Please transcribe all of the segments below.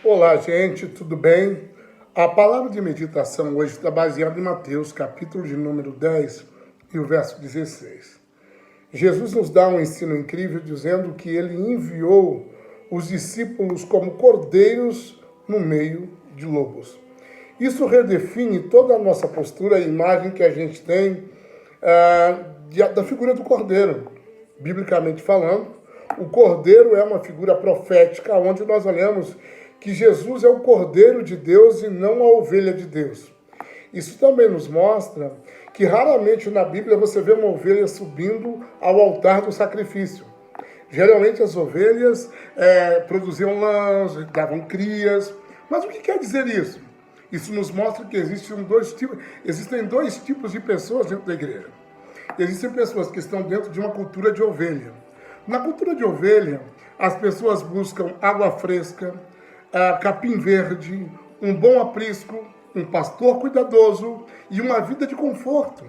Olá, gente, tudo bem? A palavra de meditação hoje está baseada em Mateus, capítulo de número 10 e o verso 16. Jesus nos dá um ensino incrível dizendo que ele enviou os discípulos como cordeiros no meio de lobos. Isso redefine toda a nossa postura, a imagem que a gente tem da figura do cordeiro. Biblicamente falando, o cordeiro é uma figura profética onde nós olhamos que Jesus é o Cordeiro de Deus e não a ovelha de Deus. Isso também nos mostra que raramente na Bíblia você vê uma ovelha subindo ao altar do sacrifício. Geralmente as ovelhas produziam lãs, davam crias. Mas o que quer dizer isso? Isso nos mostra que existem dois tipos de pessoas dentro da igreja. Existem pessoas que estão dentro de uma cultura de ovelha. Na cultura de ovelha, as pessoas buscam água fresca, capim verde, um bom aprisco, um pastor cuidadoso e uma vida de conforto.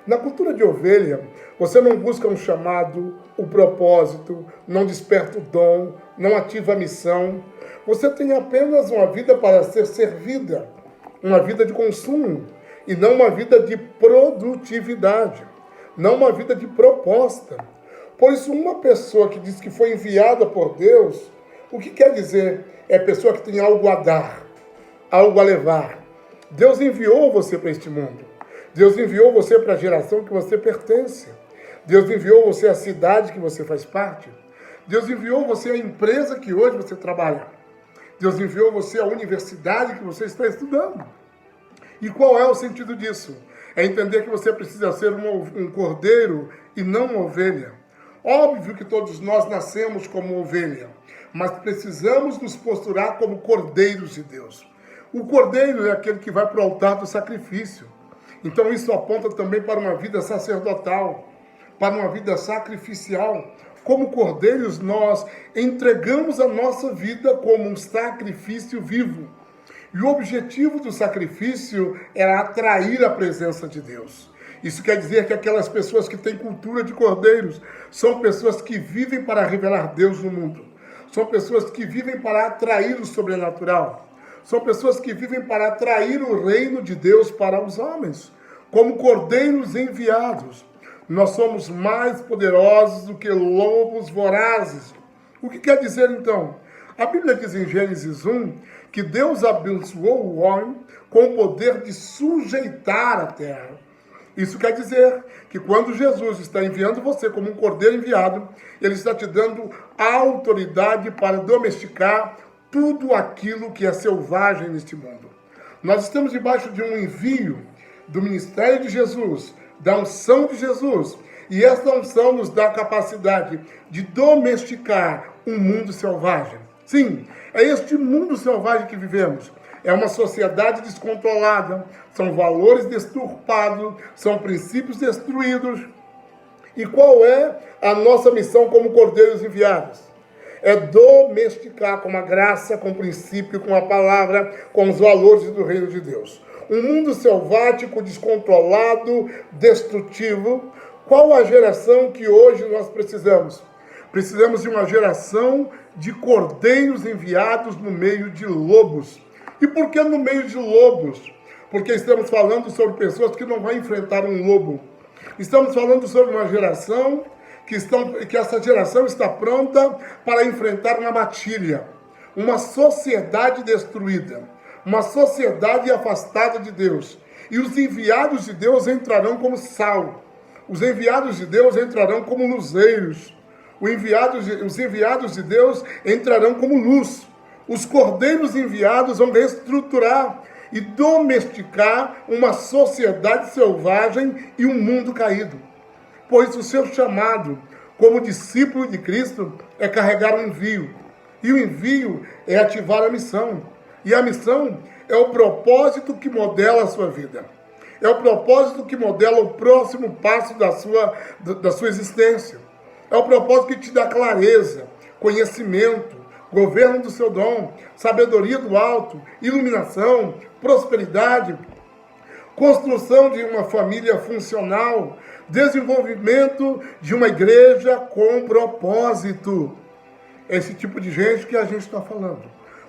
Na cultura de ovelha, você não busca um chamado, o propósito, não desperta o dom, não ativa a missão. Você tem apenas uma vida para ser servida, uma vida de consumo, e não uma vida de produtividade, não uma vida de proposta. Por isso, uma pessoa que diz que foi enviada por Deus, o que quer dizer? É pessoa que tem algo a dar, algo a levar. Deus enviou você para este mundo. Deus enviou você para a geração que você pertence. Deus enviou você à cidade que você faz parte. Deus enviou você à empresa que hoje você trabalha. Deus enviou você à universidade que você está estudando. E qual é o sentido disso? É entender que você precisa ser um cordeiro e não uma ovelha. Óbvio que todos nós nascemos como ovelha, mas precisamos nos posturar como cordeiros de Deus. O cordeiro é aquele que vai para o altar do sacrifício. Então isso aponta também para uma vida sacerdotal, para uma vida sacrificial. Como cordeiros, nós entregamos a nossa vida como um sacrifício vivo. E o objetivo do sacrifício era atrair a presença de Deus. Isso quer dizer que aquelas pessoas que têm cultura de cordeiros são pessoas que vivem para revelar Deus no mundo. São pessoas que vivem para atrair o sobrenatural. São pessoas que vivem para atrair o reino de Deus para os homens. Como cordeiros enviados, nós somos mais poderosos do que lobos vorazes. O que quer dizer então? A Bíblia diz em Gênesis 1 que Deus abençoou o homem com o poder de sujeitar a terra. Isso quer dizer que quando Jesus está enviando você como um cordeiro enviado, ele está te dando autoridade para domesticar tudo aquilo que é selvagem neste mundo. Nós estamos debaixo de um envio do ministério de Jesus, da unção de Jesus, e essa unção nos dá a capacidade de domesticar um mundo selvagem. Sim, é este mundo selvagem que vivemos. É uma sociedade descontrolada, são valores deturpados, são princípios destruídos. E qual é a nossa missão como cordeiros enviados? É domesticar com a graça, com o princípio, com a palavra, com os valores do reino de Deus. Um mundo selvático, descontrolado, destrutivo. Qual a geração que hoje nós precisamos? Precisamos de uma geração de cordeiros enviados no meio de lobos. E por que no meio de lobos? Porque estamos falando sobre pessoas que não vão enfrentar um lobo. Estamos falando sobre uma geração que essa geração está pronta para enfrentar uma matilha, uma sociedade destruída, uma sociedade afastada de Deus. E os enviados de Deus entrarão como sal. Os enviados de Deus entrarão como luzeiros. Os enviados de Deus entrarão como luz. Os cordeiros enviados vão reestruturar e domesticar uma sociedade selvagem e um mundo caído. Pois o seu chamado como discípulo de Cristo é carregar o envio. E o envio é ativar a missão. E a missão é o propósito que modela a sua vida. É o propósito que modela o próximo passo da sua existência. É o propósito que te dá clareza, conhecimento, governo do seu dom, sabedoria do alto, iluminação, prosperidade, construção de uma família funcional, desenvolvimento de uma igreja com propósito. É esse tipo de gente que a gente está falando.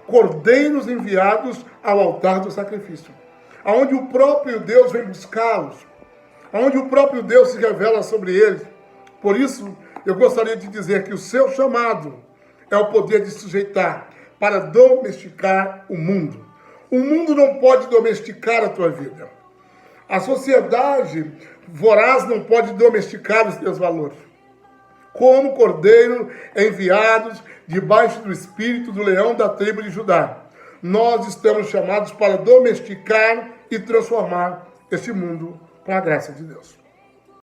cordeiros enviados ao altar do sacrifício, aonde o próprio Deus vem buscá-los, aonde o próprio Deus se revela sobre eles. Por isso, eu gostaria de dizer que o seu chamado é o poder de sujeitar para domesticar o mundo. O mundo não pode domesticar a tua vida. A sociedade voraz não pode domesticar os teus valores. Como cordeiro enviados debaixo do espírito do leão da tribo de Judá, nós estamos chamados para domesticar e transformar este mundo com a graça de Deus.